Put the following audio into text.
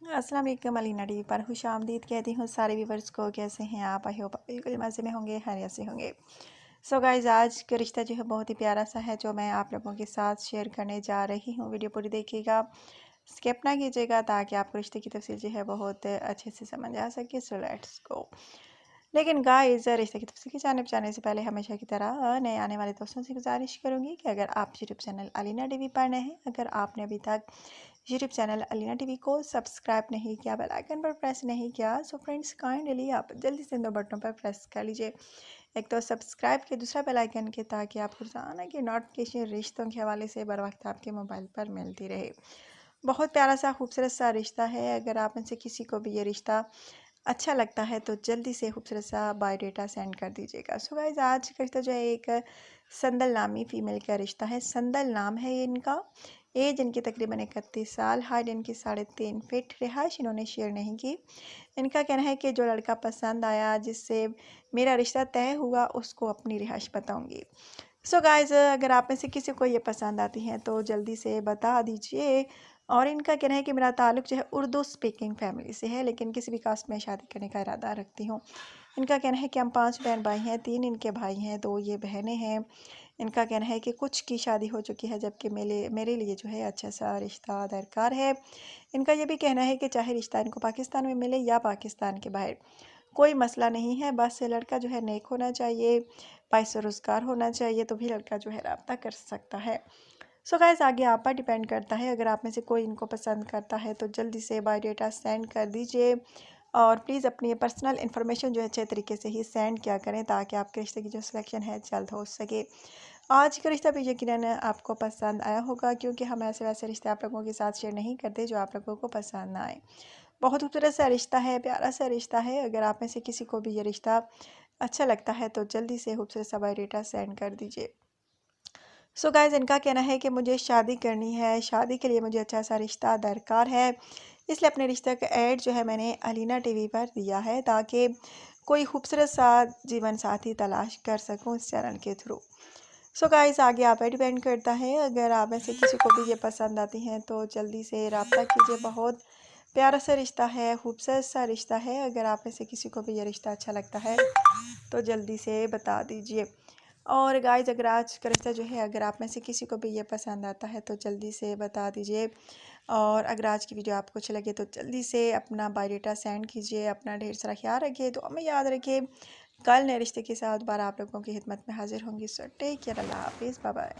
अस्सलाम वालेकुम अलीना टीवी पर खुशामदीद कहती हूँ सारे व्यूवर्स को। कैसे हैं आप? आई होप बिल्कुल मज़े में होंगे, खैरियत से होंगे। सो गाइज़, आज का रिश्ता जो है बहुत ही प्यारा सा है जो मैं आप लोगों के साथ शेयर करने जा रही हूँ। वीडियो पूरी देखिएगा, स्किप ना कीजिएगा ताकि आपको रिश्ते की तफसील जो है बहुत अच्छे से समझ आ सके। So let's go. लेकिन गाइस, रिश्ते की तफसील की जानिब जाने से पहले हमेशा की तरह नए आने वाले दोस्तों से गुजारिश करूंगी कि अगर आप यूट्यूब चैनल अलीना टीवी पर नए हैं, अगर आपने अभी तक यूट्यूब चैनल अलीना टीवी को सब्सक्राइब नहीं किया, बेल आइकन पर प्रेस नहीं किया, सो फ्रेंड्स काइंडली आप जल्दी से इन दो बटनों पर प्रेस कर लीजिए। एक तो सब्सक्राइब के, दूसरा बेल आइकन के, ताकि आपको रोजाना की नोटिफिकेशन रिश्तों के हवाले से बर वक्त आपके मोबाइल पर मिलती रहे। बहुत प्यारा सा खूबसूरत सा रिश्ता है। अगर आप में से किसी को भी ये रिश्ता अच्छा लगता है तो जल्दी से खूबसूरत सा बायोडेटा सेंड कर दीजिएगा। सो गाइस, आज का रिश्ता जो है एक संदल नामी फ़ीमेल का रिश्ता है। संदल नाम है ये इनका। एज इनकी तकरीबन 31 साल, हाइट इनकी 3.5 फीट, रिहाइश इन्होंने शेयर नहीं की। इनका कहना है कि जो लड़का पसंद आया, जिससे मेरा रिश्ता तय हुआ, उसको अपनी रिहाइश बताऊंगी। सो गाइस, अगर आप में से किसी को ये पसंद आती हैं तो जल्दी से बता दीजिए। और इनका कहना है कि मेरा ताल्लुक जो है उर्दू स्पीकिंग फैमिली से है, लेकिन किसी भी कास्ट में शादी करने का इरादा रखती हूँ। इनका कहना है कि हम 5 बहन भाई हैं, 3 इनके भाई हैं, 2 ये बहनें हैं। इनका कहना है कि कुछ की शादी हो चुकी है, जबकि मेरे मेरे लिए जो है अच्छा सा रिश्ता दरकार है। इनका ये भी कहना है कि चाहे रिश्ता इनको पाकिस्तान में मिले या पाकिस्तान के बाहर, कोई मसला नहीं है, बस लड़का जो है नेक होना चाहिए, पैसे रोज़गार होना चाहिए, तो भी लड़का जो है रब्ता कर सकता है। सो गाइस, आगे आप पर डिपेंड करता है। अगर आप में से कोई इनको पसंद करता है तो जल्दी से बायोडेटा सेंड कर दीजिए। और प्लीज़ अपनी पर्सनल इन्फॉर्मेशन जो है अच्छे तरीके से ही सेंड किया करें, ताकि आपके रिश्ते की जो सिलेक्शन है जल्द हो सके। आज का रिश्ता भी यकीनन आपको पसंद आया होगा, क्योंकि हम ऐसे वैसे रिश्ते आप लोगों के साथ शेयर नहीं करते जो आप लोगों को पसंद ना आए। बहुत खूबसूरत सा रिश्ता है, प्यारा सा रिश्ता है। अगर आप में से किसी को भी ये रिश्ता अच्छा लगता है तो जल्दी से खूबसूरत सा बायोडेटा सेंड कर दीजिए। सो गाइस, इनका कहना है कि मुझे शादी करनी है, शादी के लिए मुझे अच्छा सा रिश्ता दरकार है, इसलिए अपने रिश्ते का ऐड जो है मैंने अलीना टीवी पर दिया है, ताकि कोई खूबसूरत सा जीवन साथी तलाश कर सकूं इस चैनल के थ्रू। सो गाइस, आगे आप पर डिपेंड करता है। अगर आप में से किसी को भी ये पसंद आती हैं तो जल्दी से रब्ता कीजिए। बहुत प्यारा सा रिश्ता है, खूबसूरत सा रिश्ता है। अगर आप में से किसी को भी ये रिश्ता अच्छा लगता है तो जल्दी से बता दीजिए। और गाइस, अगर आज का रिश्ता जो है, अगर आप में से किसी को भी ये पसंद आता है तो जल्दी से बता दीजिए। और अगर आज की वीडियो आपको अच्छी लगे तो जल्दी से अपना बायोडेटा सेंड कीजिए। अपना ढेर सारा ख्याल रखिए, तो हमें याद रखिए। कल नए रिश्ते के साथ दोबारा आप लोगों की खिदमत में हाजिर होंगी। सो टेक केयर, अल्लाह हाफिज़, बाय बाय।